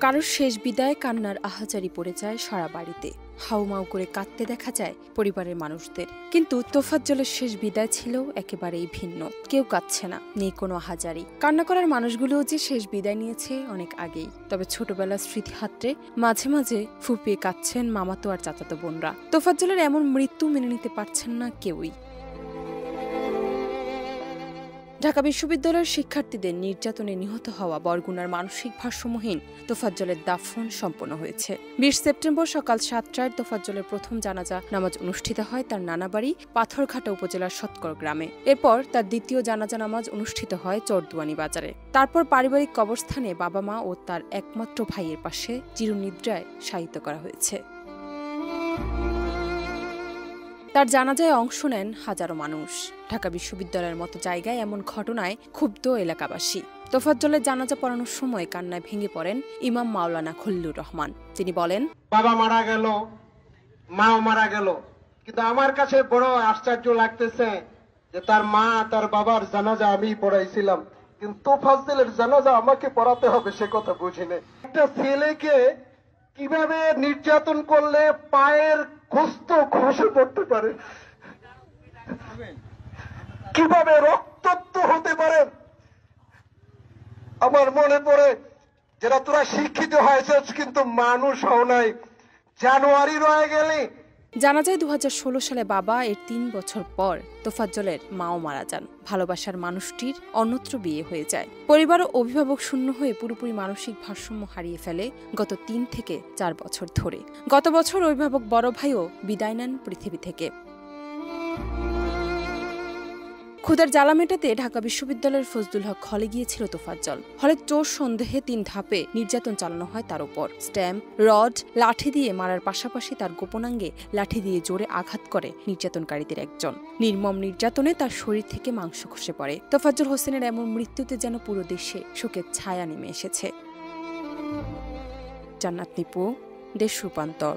কারোর শেষ বিদায় কান্নার আহাজারি পড়ে যায় সারা বাড়িতে। হাউমাউ করে কাঁদতে দেখা যায় পরিবারের মানুষদের। কিন্তু তোফাজ্জলের শেষ বিদায় ছিল একেবারেই ভিন্ন। কেউ কাঁদছে না, নেই কোনো আহাজারি। কান্না করার মানুষগুলোও যে শেষ বিদায় নিয়েছে অনেক আগেই। তবে ছোটবেলার স্মৃতি হাতড়ে মাঝে মাঝে ফুপিয়ে কাঁদছেন মামাতো আর চাচাতো বোনরা। তোফাজ্জলের এমন মৃত্যু মেনে নিতে পারছেন না কেউই। ঢাকা বিশ্ববিদ্যালয়ের শিক্ষার্থীদের নির্যাতনে নিহত হওয়া বরগুনার মানসিক ভারসাম্যহীন তোফাজ্জলের দাফন সম্পন্ন হয়েছে। ২০ সেপ্টেম্বর সকাল ৭টায় তোফাজ্জলের প্রথম জানাজা নামাজ অনুষ্ঠিত হয় তার নানাবাড়ি পাথরঘাটা উপজেলার সৎকর গ্রামে। এরপর তার দ্বিতীয় জানাজা নামাজ অনুষ্ঠিত হয় চরদুয়ানি বাজারে। তারপর পারিবারিক কবরস্থানে বাবা মা ও তার একমাত্র ভাইয়ের পাশে চিরনিদ্রায় শায়িত করা হয়েছে। তার জানাজায় অংশ নেন হাজারো মানুষ। ঢাকা বিশ্ববিদ্যালয়ের মতো জায়গায় এমন ঘটনায় ক্ষুব্ধ এলাকাবাসী। তোফাজ্জলের জানাজা পড়ানোর সময় কান্নায় ভেঙে পড়েন ইমাম মাওলানা খলিলুর রহমান। তিনি বলেন, বাবা মারা গেল, মাও মারা গেল, কিন্তু আমার কাছে বড় আশ্চর্য লাগতেছে যে তার মা তার বাবার জানাজা আমি পড়াইছিলাম, কিন্তু তোফাজ্জলের জানাজা আমাকে পড়াতে হবে সে কথা বুঝিনি। একটা ছেলেকে কিভাবে নির্যাতন করলে পায়ের গোস্ত খসে পড়তে পারে, কিভাবে রক্তাক্ত হতে পারে। আমার মনে পড়ে যেটা তোরা শিক্ষিত হয়েছিস কিন্তু মানুষ হও নাই, জানুয়ারি রয়ে গেলে। জানাজায় ২০১৬ সালে বাবা এর ৩ বছর পর তোফাজ্জলের মাও মারা যান। ভালোবাসার মানুষটির অন্যত্র বিয়ে হয়ে যায়। পরিবার ও অভিভাবক শূন্য হয়ে পুরোপুরি মানসিক ভারসাম্য হারিয়ে ফেলে গত ৩ থেকে ৪ বছর ধরে। গত বছর অভিভাবক বড় ভাইও বিদায় নেন পৃথিবী থেকে। ক্ষুধার জ্বালা মেটাতে ঢাকা বিশ্ববিদ্যালয়ের ফজলুল হক হলে গিয়েছিল তোফাজ্জল। হলে চোর সন্দেহে ৩ ধাপে নির্যাতন চালানো হয় তার উপর। স্ট্যাম্প, রড, লাঠি দিয়ে মারার পাশাপাশি তার গোপনাঙ্গে লাঠি দিয়ে জোরে আঘাত করে নির্যাতনকারীদের একজন। নির্মম নির্যাতনে তার শরীর থেকে মাংস খসে পড়ে। তোফাজ্জল হোসেনের এমন মৃত্যুতে যেন পুরো দেশে শোকের ছায়া নেমে এসেছে। জান্নাত নিপু, দেশ রূপান্তর।